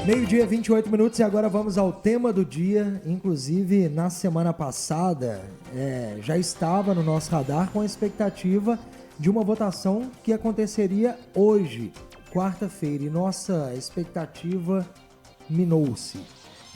Meio-dia, 28 minutos, e agora vamos ao tema do dia. Inclusive, na semana passada, já estava no nosso radar com a expectativa de uma votação que aconteceria hoje, quarta-feira, e nossa expectativa minou-se.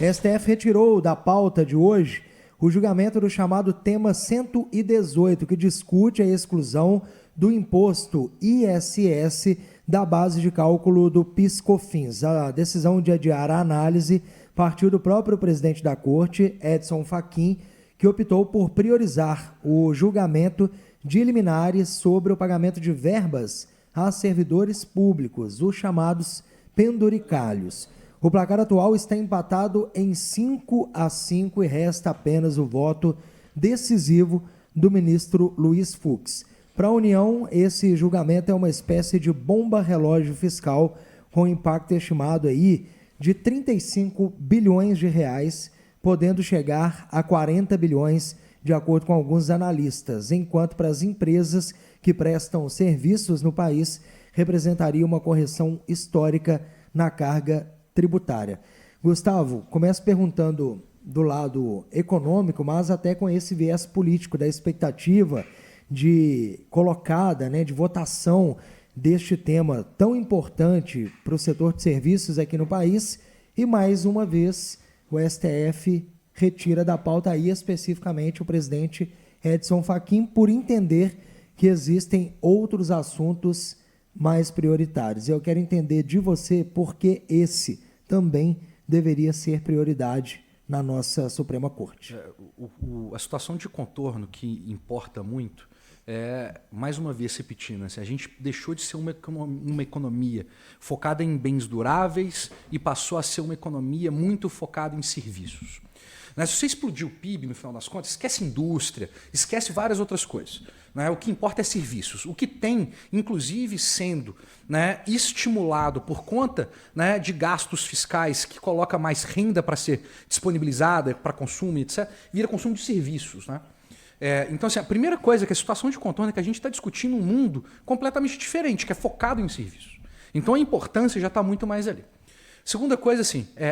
STF retirou da pauta de hoje o julgamento do chamado tema 118, que discute a exclusão do imposto ISS da base de cálculo do PIS/COFINS. A decisão de adiar a análise partiu do próprio presidente da Corte, Edson Fachin, que optou por priorizar o julgamento de liminares sobre o pagamento de verbas a servidores públicos, os chamados penduricalhos. O placar atual está empatado em 5-5 e resta apenas o voto decisivo do ministro Luiz Fux. Para a União, esse julgamento é uma espécie de bomba-relógio fiscal com impacto estimado aí de 35 bilhões de reais, podendo chegar a 40 bilhões, de acordo com alguns analistas, enquanto para as empresas que prestam serviços no país, representaria uma correção histórica na carga tributária. Gustavo, começo perguntando do lado econômico, mas até com esse viés político da expectativa de colocada, de votação deste tema tão importante para o setor de serviços aqui no país, e mais uma vez o STF retira da pauta aí especificamente o presidente Edson Fachin por entender que existem outros assuntos mais prioritários. Eu quero entender de você por que esse também deveria ser prioridade na nossa Suprema Corte. A situação de contorno que importa muito mais uma vez repetindo, a gente deixou de ser uma economia focada em bens duráveis e passou a ser uma economia muito focada em serviços. Se você explodir o PIB, no final das contas, esquece indústria, esquece várias outras coisas. O que importa é serviços. O que tem, inclusive, sendo estimulado por conta de gastos fiscais que coloca mais renda para ser disponibilizada para consumo, etc., vira consumo de serviços. Então, a primeira coisa que a situação de contorno é que a gente está discutindo um mundo completamente diferente, que é focado em serviços. Então, a importância já está muito mais ali. Segunda coisa,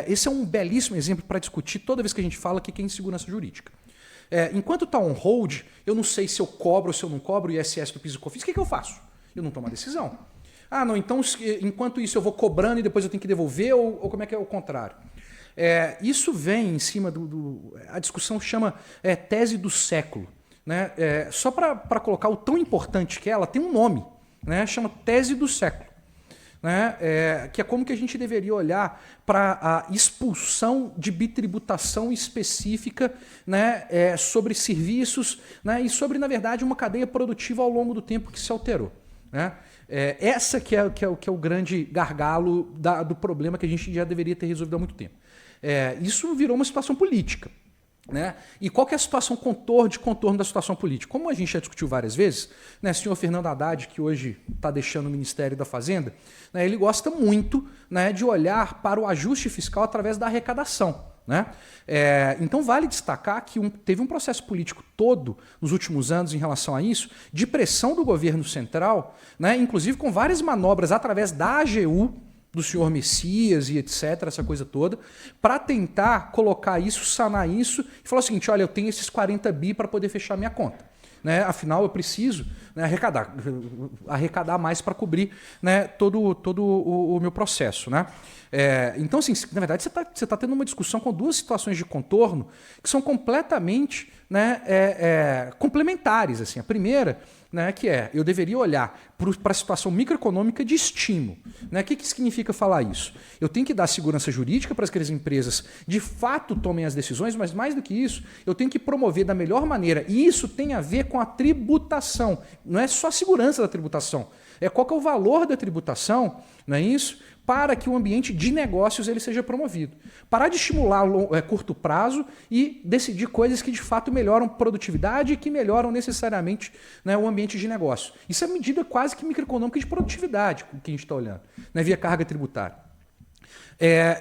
esse é um belíssimo exemplo para discutir toda vez que a gente fala que é insegurança jurídica. Enquanto está on hold, eu não sei se eu cobro ou se eu não cobro o ISS do PIS e COFINS, o que eu faço? Eu não tomo uma decisão. Não, então, enquanto isso eu vou cobrando e depois eu tenho que devolver, ou como é que é o contrário? Isso vem em cima a discussão chama tese do século. Só para colocar o tão importante que é, ela tem um nome, chama tese do século. Que é como que a gente deveria olhar para a expulsão de bitributação específica sobre serviços e sobre, na verdade, uma cadeia produtiva ao longo do tempo que se alterou. Essa que é o grande gargalo do problema que a gente já deveria ter resolvido há muito tempo. Isso virou uma situação política. E qual que é a situação de contorno da situação política? Como a gente já discutiu várias vezes, o senhor Fernando Haddad, que hoje está deixando o Ministério da Fazenda, ele gosta muito de olhar para o ajuste fiscal através da arrecadação. Então vale destacar que teve um processo político todo nos últimos anos em relação a isso, de pressão do governo central, inclusive com várias manobras através da AGU, do senhor Messias e etc., essa coisa toda, para tentar colocar isso, sanar isso, e falar o seguinte, olha, eu tenho esses 40 bi para poder fechar minha conta. Afinal, eu preciso arrecadar mais para cobrir todo o meu processo. Então, assim, na verdade, você tá tendo uma discussão com duas situações de contorno que são completamente complementares. Assim. A primeira, que eu deveria olhar para a situação microeconômica de estímulo. O que significa falar isso? Eu tenho que dar segurança jurídica para que as empresas de fato tomem as decisões, mas mais do que isso, eu tenho que promover da melhor maneira. E isso tem a ver com a tributação. Não é só a segurança da tributação. Qual que é o valor da tributação, não é isso? Para que o ambiente de negócios ele seja promovido. Parar de estimular curto prazo e decidir coisas que de fato melhoram produtividade e que melhoram necessariamente o ambiente de negócio. Isso é medida quase que microeconômica de produtividade que a gente está olhando, via carga tributária.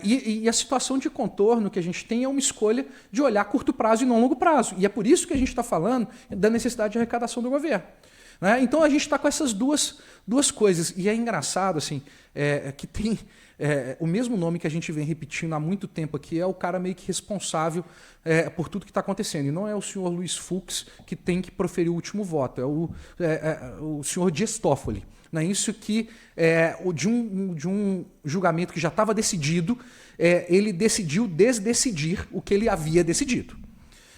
E a situação de contorno que a gente tem é uma escolha de olhar curto prazo e não longo prazo. E é por isso que a gente está falando da necessidade de arrecadação do governo. Né? Então a gente está com essas duas coisas. E é engraçado assim, que tem o mesmo nome que a gente vem repetindo há muito tempo aqui, é o cara meio que responsável por tudo que está acontecendo. E não é o senhor Luiz Fux que tem que proferir o último voto, é o senhor Dias Toffoli. Né? Isso que, de um julgamento que já estava decidido, ele decidiu desdecidir o que ele havia decidido.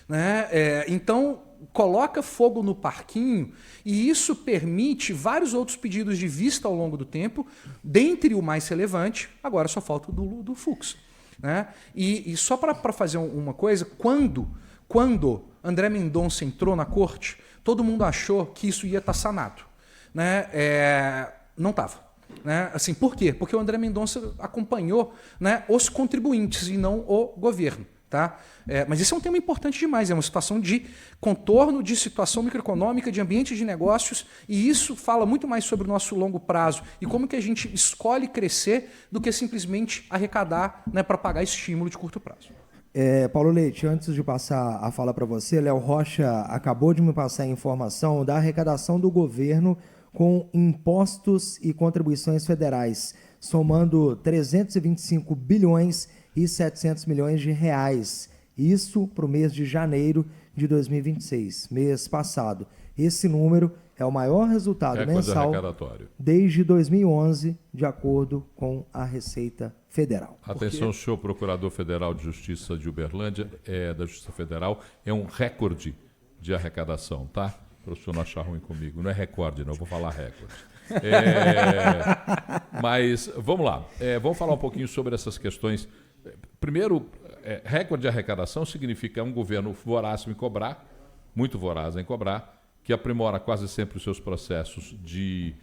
Né? Então, coloca fogo no parquinho e isso permite vários outros pedidos de vista ao longo do tempo, dentre o mais relevante, agora só falta o do Fux. Né? E só para fazer uma coisa, quando André Mendonça entrou na corte, todo mundo achou que isso ia estar sanado. Né? Não estava. Né? Assim, por quê? Porque o André Mendonça acompanhou, né, os contribuintes e não o governo. Tá? Mas esse é um tema importante demais, é uma situação de contorno, de situação microeconômica, de ambiente de negócios, e isso fala muito mais sobre o nosso longo prazo e como que a gente escolhe crescer do que simplesmente arrecadar, né, para pagar estímulo de curto prazo. Paulo Leite, antes de passar a fala para você, Léo Rocha acabou de me passar a informação da arrecadação do governo com impostos e contribuições federais, somando 325 bilhões e 700 milhões de reais. Isso para o mês de janeiro de 2026, mês passado. Esse número é o maior resultado mensal desde 2011, de acordo com a Receita Federal. Atenção, senhor Procurador Federal de Justiça de Uberlândia, da Justiça Federal, é um recorde de arrecadação, tá? Para o senhor não achar ruim comigo. Não é recorde, não, eu vou falar recorde. Mas vamos lá, vamos falar um pouquinho sobre essas questões. Primeiro, recorde de arrecadação significa um governo voraz em cobrar, muito voraz em cobrar, que aprimora quase sempre os seus processos de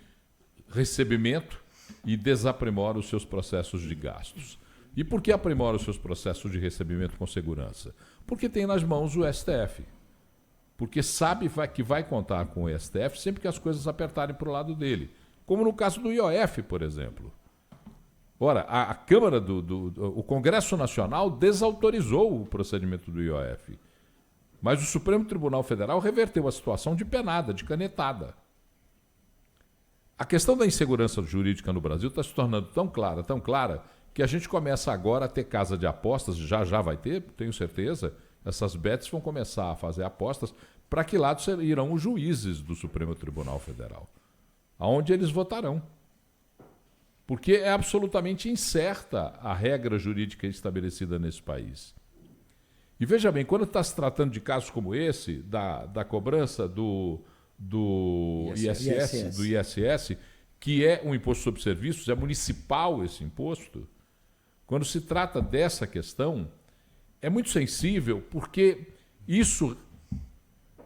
recebimento e desaprimora os seus processos de gastos. E por que aprimora os seus processos de recebimento com segurança? Porque tem nas mãos o STF. Porque sabe que vai contar com o STF sempre que as coisas apertarem para o lado dele. Como no caso do IOF, por exemplo. Ora, a Câmara o Congresso Nacional desautorizou o procedimento do IOF. Mas o Supremo Tribunal Federal reverteu a situação de penada, de canetada. A questão da insegurança jurídica no Brasil está se tornando tão clara, que a gente começa agora a ter casa de apostas, já vai ter, tenho certeza, essas bets vão começar a fazer apostas para que lado irão os juízes do Supremo Tribunal Federal, aonde eles votarão. Porque é absolutamente incerta a regra jurídica estabelecida nesse país. E veja bem, quando está se tratando de casos como esse, da cobrança do ISS, que é um imposto sobre serviços, é municipal esse imposto, quando se trata dessa questão, é muito sensível, porque isso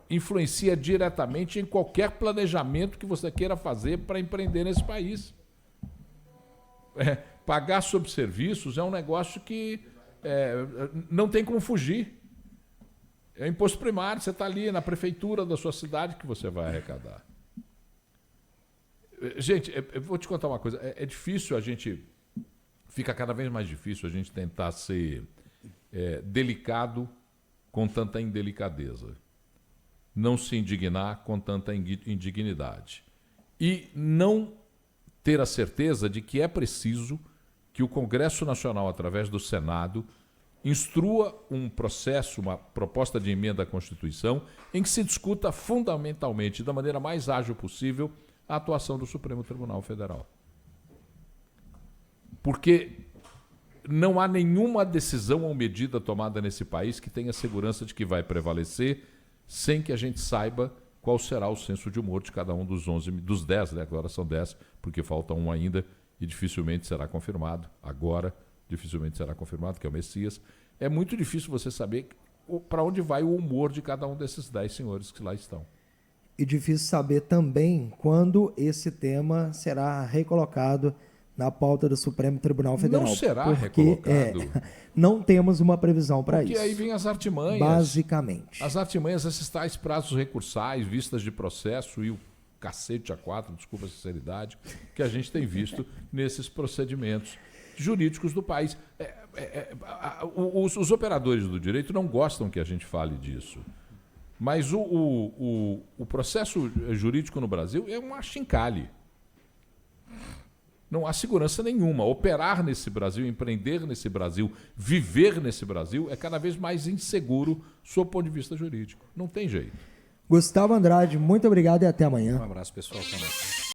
influencia diretamente em qualquer planejamento que você queira fazer para empreender nesse país. Pagar sobre serviços é um negócio que não tem como fugir. É imposto primário, você está ali na prefeitura da sua cidade que você vai arrecadar. Gente, eu vou te contar uma coisa. É difícil a gente... Fica cada vez mais difícil a gente tentar ser delicado com tanta indelicadeza. Não se indignar com tanta indignidade. E não ter a certeza de que é preciso que o Congresso Nacional, através do Senado, instrua um processo, uma proposta de emenda à Constituição, em que se discuta fundamentalmente, da maneira mais ágil possível, a atuação do Supremo Tribunal Federal. Porque não há nenhuma decisão ou medida tomada nesse país que tenha segurança de que vai prevalecer sem que a gente saiba qual será o senso de humor de cada um dos 10, né? Agora são 10, porque falta um ainda e dificilmente será confirmado. Agora, dificilmente será confirmado, que é o Messias. É muito difícil você saber para onde vai o humor de cada um desses 10 senhores que lá estão. E difícil saber também quando esse tema será recolocado na pauta do Supremo Tribunal Federal. Não será recolocado. Não temos uma previsão para isso. Porque aí vem as artimanhas. Basicamente. As artimanhas, esses tais prazos recursais, vistas de processo e o cacete a 4, desculpa a sinceridade, que a gente tem visto nesses procedimentos jurídicos do país. Os operadores do direito não gostam que a gente fale disso. Mas o processo jurídico no Brasil é um achincalhe. Não há segurança nenhuma. Operar nesse Brasil, empreender nesse Brasil, viver nesse Brasil é cada vez mais inseguro sob o ponto de vista jurídico. Não tem jeito. Gustavo Andrade, muito obrigado e até amanhã. Um abraço, pessoal. Até mais.